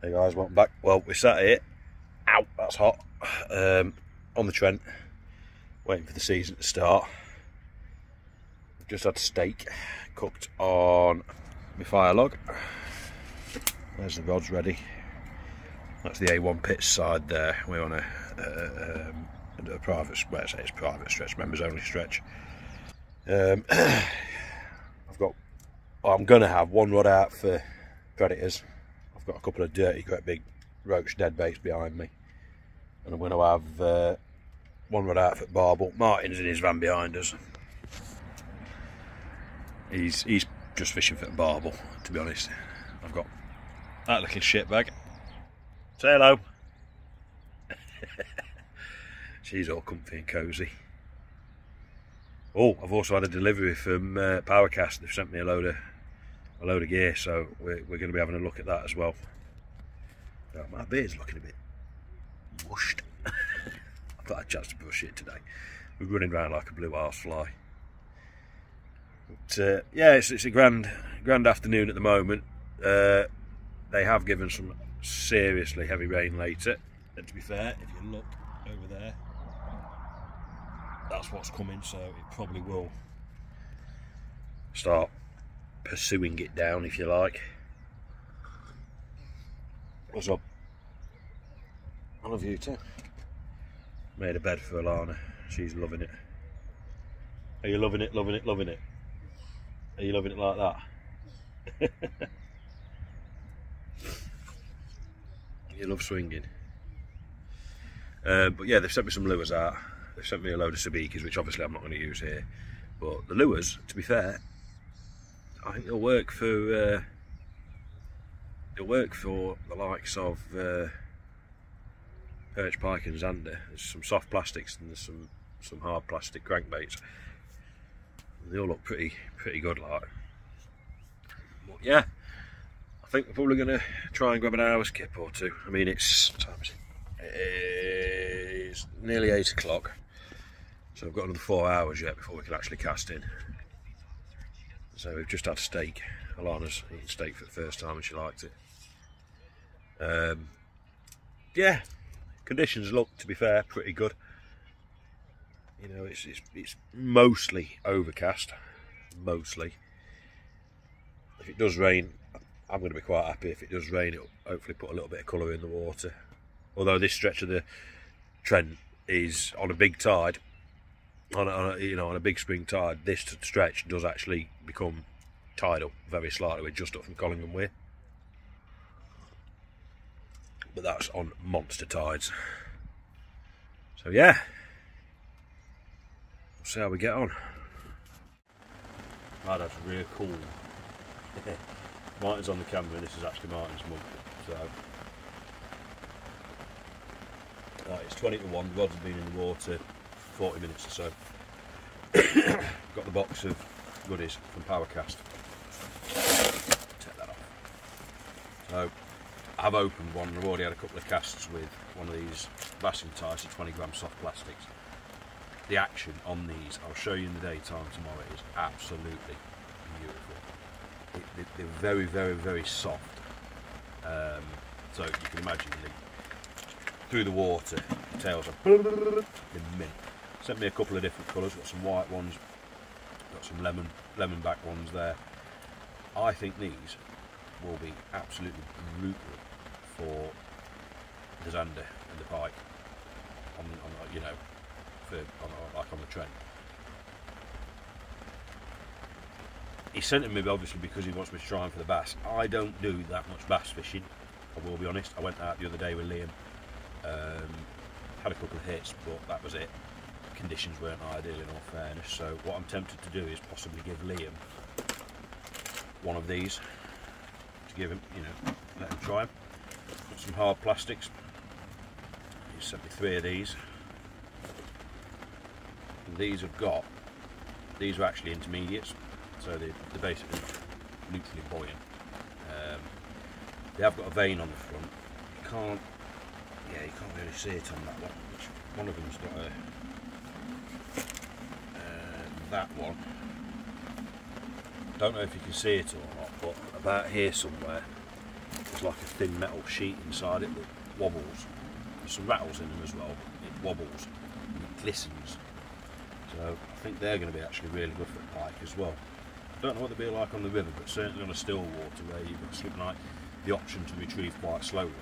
Hey guys, welcome back. Well, we sat here, ow, that's hot, on the Trent, waiting for the season to start. We've just had steak cooked on my fire log. There's the rods ready. That's the A1 pit side there. We're on a private, well, I say it's private stretch, members only stretch. I'm going to have one rod out for predators. I've got a couple of dirty, great big roach dead baits behind me, and I'm going to have one rod out for barbel. Martyn's in his van behind us. He's just fishing for the barbel, to be honest. I've got that little shit bag. Say hello. She's all comfy and cosy. Oh, I've also had a delivery from Powercast. They've sent me a load of gear, so we're going to be having a look at that as well. Oh, my beard's looking a bit washed. I thought I had a chance to brush it today. We're running around like a blue arse fly. But yeah, it's a grand afternoon at the moment. They have given some seriously heavy rain later, and to be fair, if you look over there, that's what's coming, so it probably will start pursuing it down, if you like. What's up? I love you too. Made a bed for Alana. She's loving it. Are you loving it, loving it, loving it? Are you loving it like that? You love swinging. But yeah, they've sent me some lures out. They've sent me a load of sabikis, which obviously I'm not going to use here. But the lures, to be fair, I think they'll work for the likes of perch, pike and zander. There's some soft plastics and there's some hard plastic crankbaits. They all look pretty good, like. But yeah, I think we're probably going to try and grab an hour's kip or two. I mean, it's nearly 8 o'clock, so I've got another 4 hours yet before we can actually cast in. So we've just had steak. Alana's eaten steak for the first time and she liked it. Yeah, conditions look, to be fair, pretty good. You know, it's mostly overcast, mostly. If it does rain, I'm going to be quite happy. If it does rain, it'll hopefully put a little bit of colour in the water. Although this stretch of the Trent is on a big tide, on a big spring tide, this stretch does actually become tidal very slightly. We're just up from Collingham Weir, but that's on monster tides. So yeah, we'll see how we get on. Oh, that's really cool. Martyn's on the camera and this is actually Martyn's mug. So it's 20 to 1, the rods have been in the water 40 minutes or so. Got the box of goodies from Powercast. Take that off. So I've opened one, I've already had a couple of casts with one of these bassing ties, so 20 gram soft plastics. The action on these, I'll show you in the daytime tomorrow, is absolutely beautiful. They're very, very, very soft. So you can imagine through the water, the tails are they're mint. Sent me a couple of different colours, got some white ones, got some lemon back ones there. I think these will be absolutely brutal for the zander and the pike on like on the Trent. He sent them me obviously because he wants me to try them for the bass. I don't do that much bass fishing, I will be honest. I went out the other day with Liam, had a couple of hits, but that was it. Conditions weren't ideal in all fairness, so what I'm tempted to do is possibly give Liam one of these to give him, let him try them. Got some hard plastics. He sent me 3 of these. And these are actually intermediates, so they're basically neutrally buoyant. They have got a vane on the front. You can't really see it on that one. One of them's got that one. Don't know if you can see it or not, but about here somewhere there's like a thin metal sheet inside it that wobbles. There's some rattles in them as well, but it wobbles and it glistens. So I think they're going to be actually really good for a pike as well. I don't know what they'll be like on the river, but certainly on a still water where you've got something like the option to retrieve quite slowly,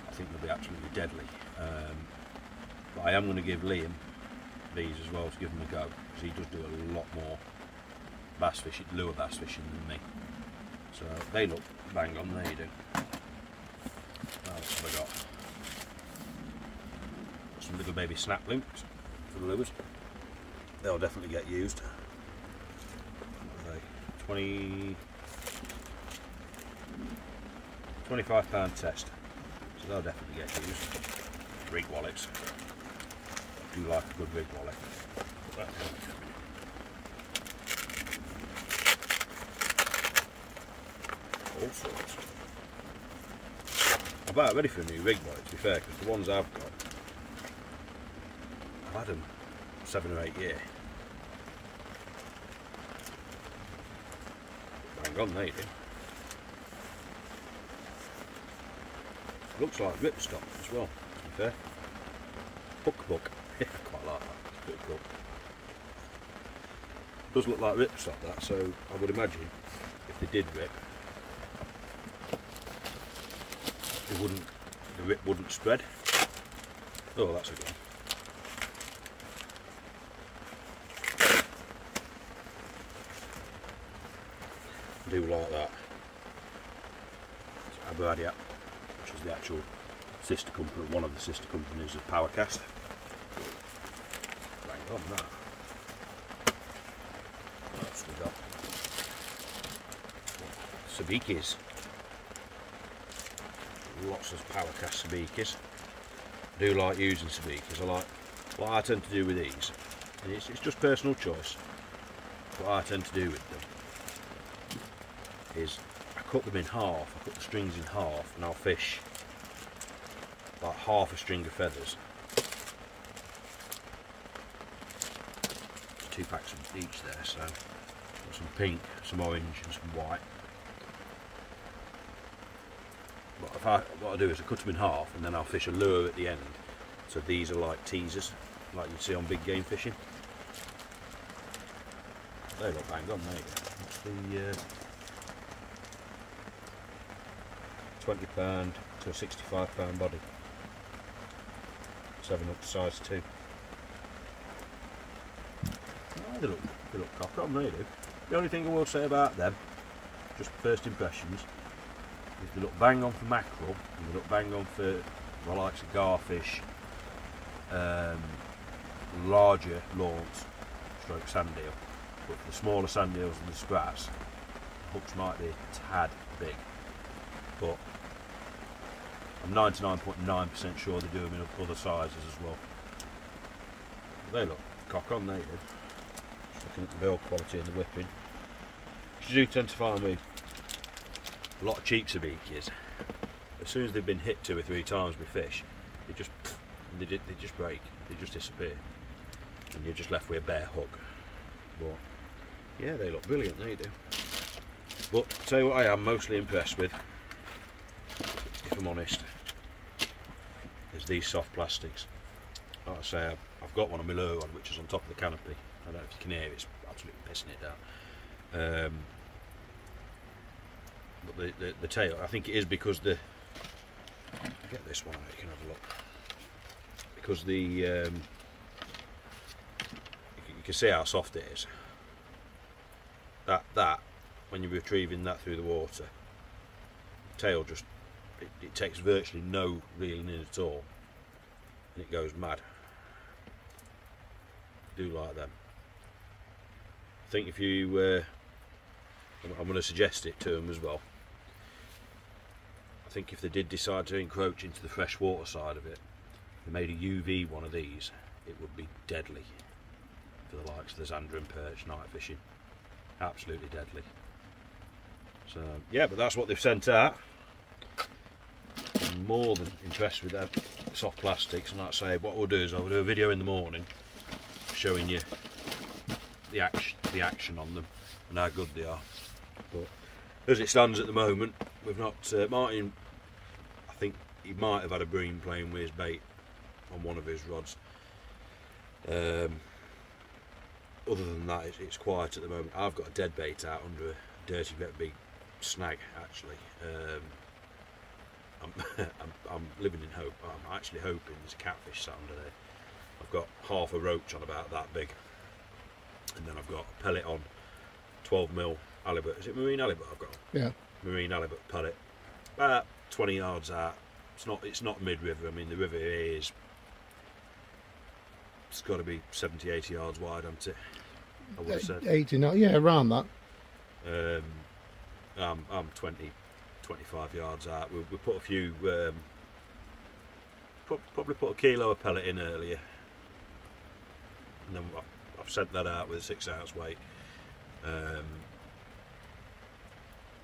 I think they'll be absolutely deadly. But I am going to give Liam these as well to give them a go, because he does do a lot more bass fishing, lure bass fishing than me. So they look bang on, there you do. What else have I got? Got some little baby snap links for the lures. They'll definitely get used. 25-pound test, so they'll definitely get used. Rig wallets. I do like a good rig wallet. All sorts. I'm about ready for a new rig wallet, to be fair, because the ones I've got, I've had them 7 or 8 years. Hang on, there you do. Looks like ripstop as well, to be fair. Hook book. I quite like that. It's pretty cool. Does look like ripstop, that, so I would imagine if they did rip, the rip wouldn't spread. Oh, that's a good one. I do like that. It's Aberadiak, which is the actual sister company, one of the sister companies of PowerCast. Bang on that. What else we got? Sabikis. Lots of PowerCast sabikis. I do like using sabikis. I like what I tend to do with these, and it's just personal choice. What I tend to do with them is I cut them in half, I cut the strings in half, and I'll fish like half a string of feathers. There's 2 packs of each there, so got some pink, some orange and some white. But what I do is I cut them in half and then I'll fish a lure at the end. So these are like teasers, like you see on big game fishing. They look bang on, there you go. That's the £20 to a £65 body. 7 up to size 2. Oh, they look cock on, they do. The only thing I will say about them, just first impressions, is they look bang on for mackerel, and they look bang on for the likes of garfish, larger lawns, stroke sand eel. But for the smaller sand eels and the sprats, the hooks might be a tad big. But I'm 99.9% sure they do them in other sizes as well. They look cock on, they do. Just looking at the build quality and the whipping. You do tend to find with a lot of cheap sabikis, as soon as they've been hit 2 or 3 times with fish, they just break, they just disappear, and you're just left with a bare hook. But yeah, they look brilliant, they do. But I'll tell you what I am mostly impressed with, if I'm honest, is these soft plastics. Like I say, I've got one on my lure on, which is on top of the canopy. I don't know if you can hear it, it's absolutely pissing it down. But the tail, I think it is because the, get this one out, you can have a look, because the you can see how soft it is. That when you're retrieving that through the water, the tail just it takes virtually no reeling in at all, and it goes mad. I do like them. I think if you I'm going to suggest it to them as well. I think if they did decide to encroach into the freshwater side of it, they made a UV one of these, it would be deadly for the likes of the zander and perch night fishing. Absolutely deadly. So yeah, but that's what they've sent out. I'm more than impressed with their soft plastics, and like I say, what we'll do is I'll do a video in the morning showing you the action on them and how good they are. But as it stands at the moment, we've not Martyn think he might have had a bream playing with his bait on one of his rods. Other than that, it's quiet at the moment. I've got a dead bait out under a dirty big snag actually. I'm living in hope. I'm actually hoping there's a catfish sat under there. I've got half a roach on about that big, and then I've got a pellet on 12mm halibut. Is it marine halibut I've got? Yeah. Marine halibut pellet. About 20 yards out. It's not mid-river. I mean, the river here is, it's got to be 70-80 yards wide, hasn't it? I would have said 80, yeah, around that. I'm 20-25 yards out. We put a few, probably put a kilo of pellet in earlier, and then I've sent that out with a 6 ounce weight,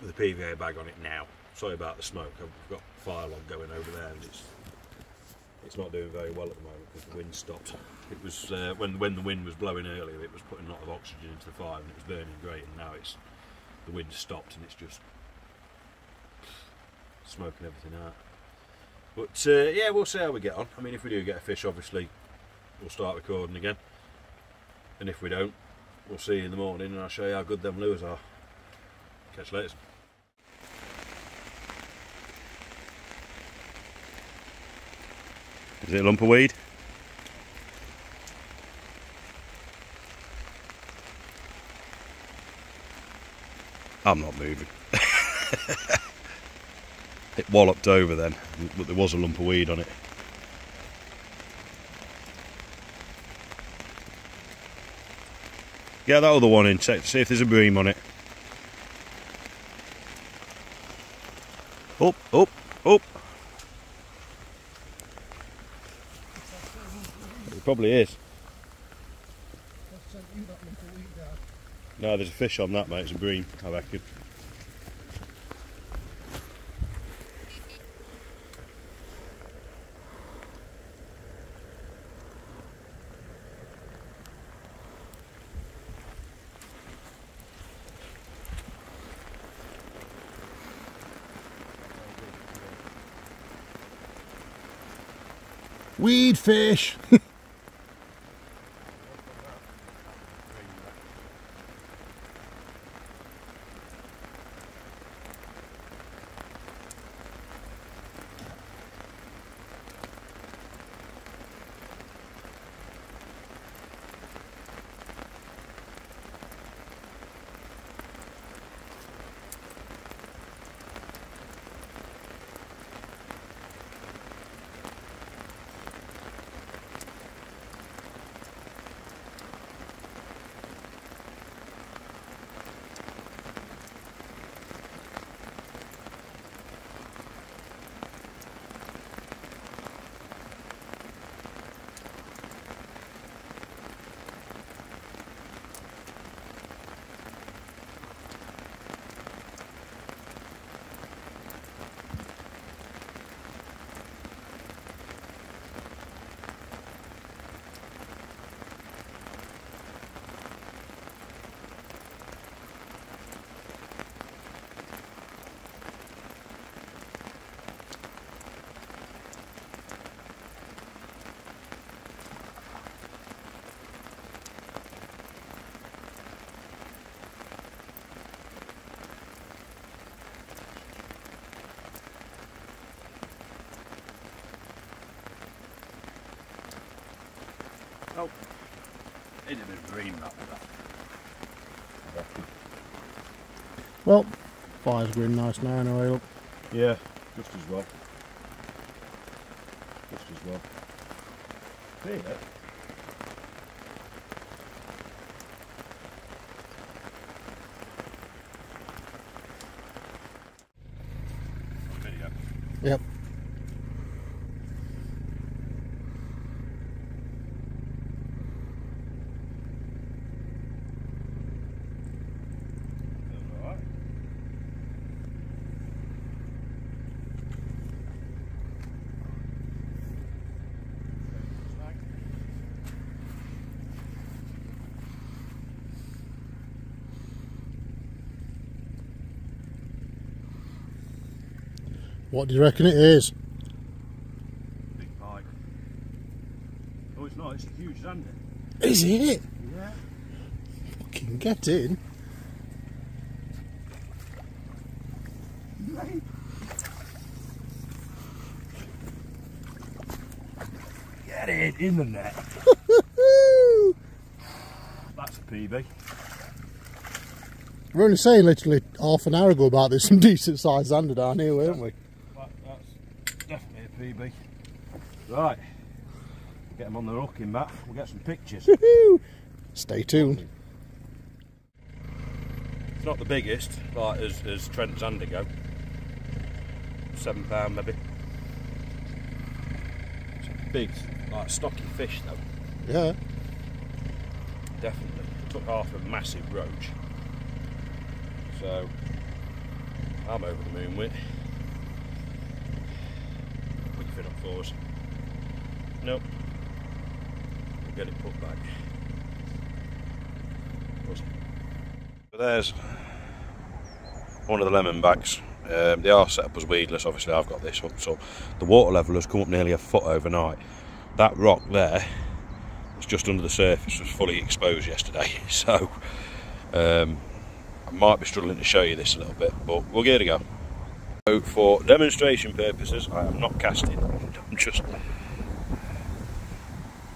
with a PVA bag on it now. Sorry about the smoke. I've got fire log going over there, and it's not doing very well at the moment because the wind stopped. It was when the wind was blowing earlier, it was putting a lot of oxygen into the fire and it was burning great, and now the wind stopped and it's just smoking everything out. But yeah, we'll see how we get on. I mean, if we do get a fish, obviously we'll start recording again, and if we don't, we'll see you in the morning and I'll show you how good them lures are. Catch you later. Is it a lump of weed? I'm not moving. It walloped over then, but there was a lump of weed on it. Get that other one in, see if there's a bream on it. Up, up, up. It probably is. No, there's a fish on that, mate. It's a bream, I reckon. Weed fish. Oh, it's a bit of green that with that. Well, fire's green nice now anyway, look. Yeah, just as well. Just as well. See it? Video. Yep. What do you reckon it is? zander. Is it? Yeah. Fucking get in. Get it in the net. That's a PB. We were only saying literally half an hour ago about there's some decent sized zander down here, weren't we? That's definitely a PB. Right. We'll get them on the hook in back. We'll get some pictures. Stay tuned. It's not the biggest, like as Trent zander go. £7 maybe. It's a big, like stocky fish though. Yeah. Definitely. Took half a massive roach. So I'm over the moon with. Put your fin up for us. Nope. We'll get it put back. So there's one of the lemon backs. They are set up as weedless, obviously I've got this one, so the water level has come up nearly a foot overnight. That rock there was just under the surface, was fully exposed yesterday, so I might be struggling to show you this a little bit, but we'll give it a go. So for demonstration purposes, I am not casting, I'm just,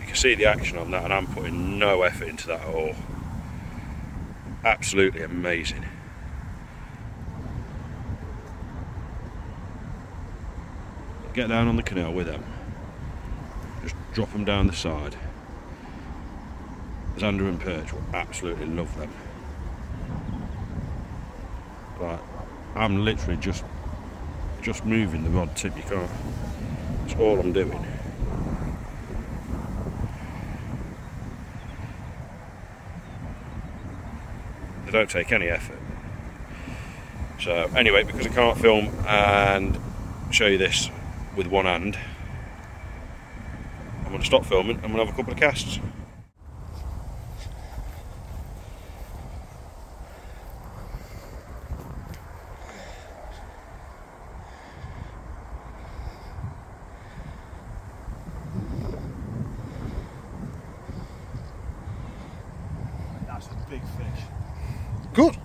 you can see the action on that and I'm putting no effort into that at all. Absolutely amazing. Get down on the canal with them, just drop them down the side. Zander and perch will absolutely love them. But I'm literally just moving the rod tip, you can't, that's all I'm doing. They don't take any effort. So anyway, because I can't film and show you this with one hand, I'm going to stop filming and we'll have a couple of casts. That's a big fish. Good.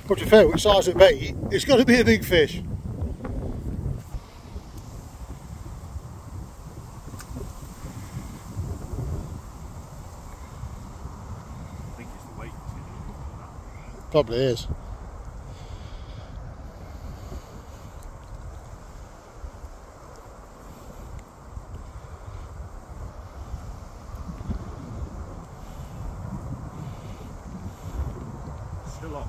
But to be fair, which size it be, it's got to be a big fish. I think it's the weight that's going to look up that. Probably is. Still on.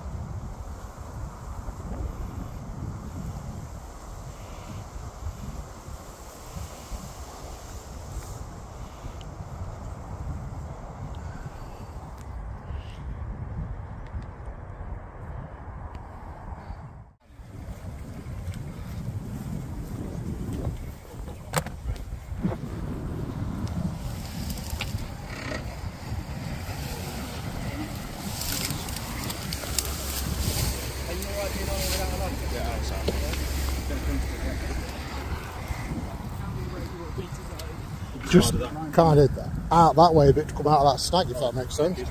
Just kind of out that way a bit to come out of that snag, if that makes sense.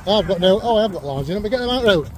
Oh, I've got no. Oh, I have got lines in it, but get them out the road.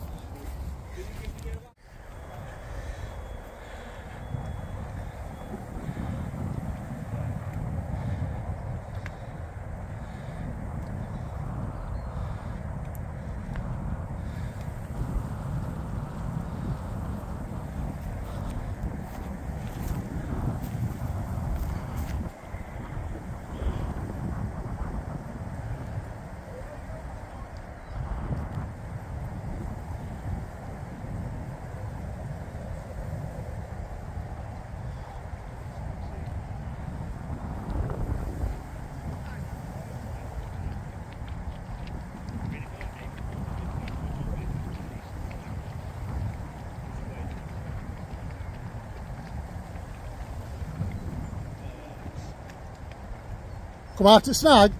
Come out to snag.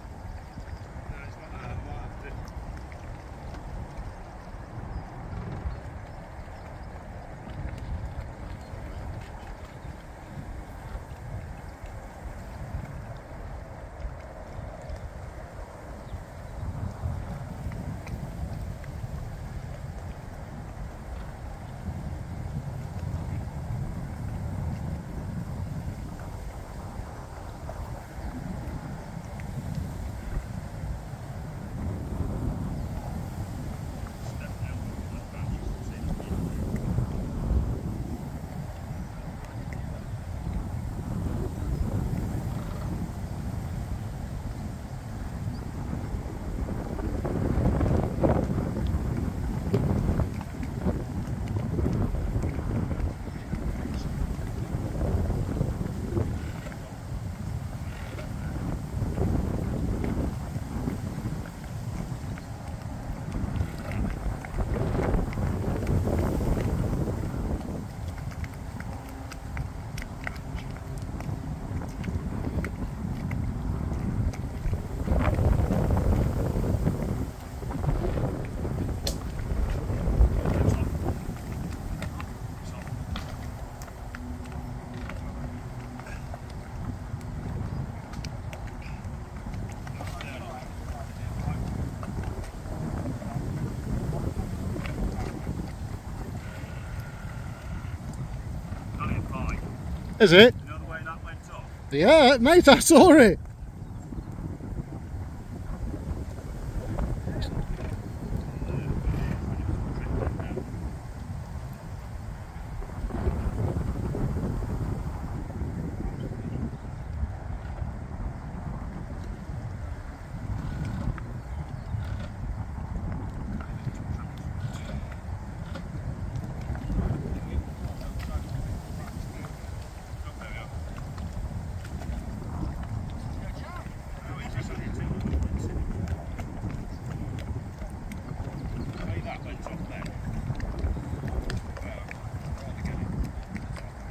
Is it? You know the way that went off? Yeah, mate, I saw it.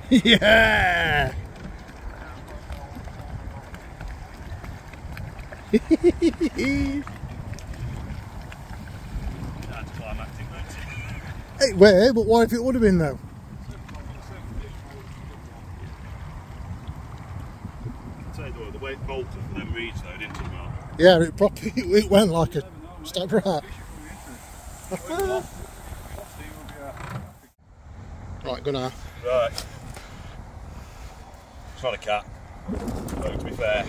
Yeah! That's climactic, wasn't it? Hey, where? But what if it would have been though? I'll tell you the way it bolted for them reeds though, didn't it, Mark? Yeah, it properly it went like a stab rat. Right, go now. Right. It's not a cat. But to be fair,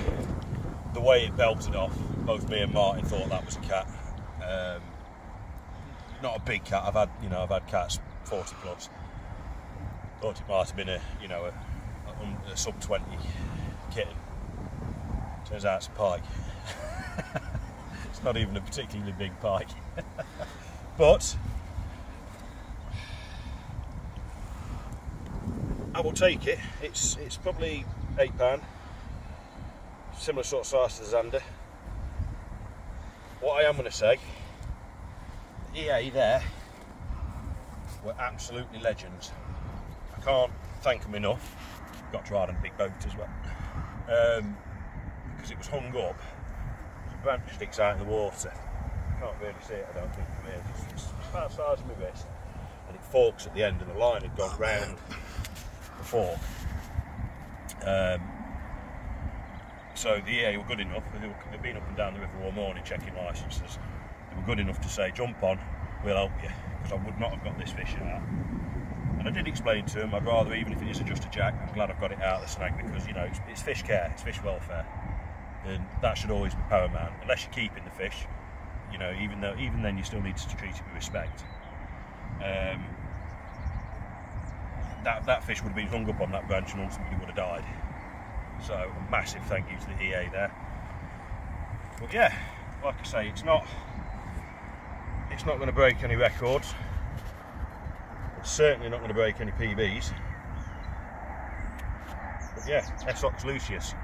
the way it belted off, both me and Martin thought that was a cat. Not a big cat. I've had cats 40 plus. Thought it might have been a sub 20 kitten. Turns out it's a pike. It's not even a particularly big pike. But I will take it. It's probably £8. Similar sort of size to the zander. What I am going to say, EA there were absolutely legends. I can't thank them enough. Got to ride on a big boat as well. Because it was hung up. The branch sticks out in the water. Can't really see it, I don't think, from here. It's about the size of my wrist. And it forks at the end, and the line had gone round the fork. So the EA were good enough. They've been up and down the river all morning checking licences. They were good enough to say, jump on, we'll help you, because I would not have got this fish out. And I did explain to them, I'd rather, even if it is just a jack, I'm glad I've got it out of the snag, because, you know, it's fish care, it's fish welfare, and that should always be paramount. Unless you're keeping the fish, you know, even then you still need to treat it with respect. That fish would have been hung up on that branch and ultimately would have died. So a massive thank you to the EA there. But yeah, like I say, it's not going to break any records. It's certainly not going to break any PBs. But yeah, Essox Lucius,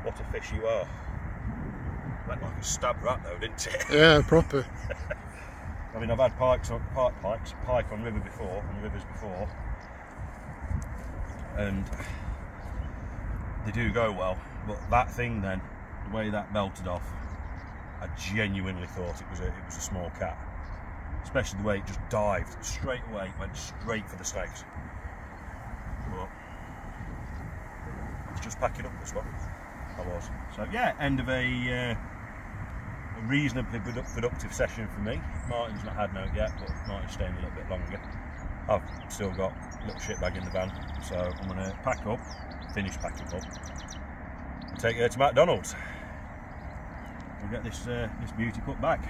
what a fish you are. Went like a stab rat though, didn't it? Yeah, proper. I mean, I've had pike on rivers before, and they do go well, but that thing then, the way that belted off, I genuinely thought it was a small cat. Especially the way it just dived straight away, went straight for the snags. But it's just packing up this one. I was. So yeah, end of a reasonably productive session for me. Martin's not had no yet, but Martin's staying a little bit longer. I've still got a little shit bag in the van, so I'm going to pack up, finish packing up, and take her to McDonald's. We'll get this beauty put back.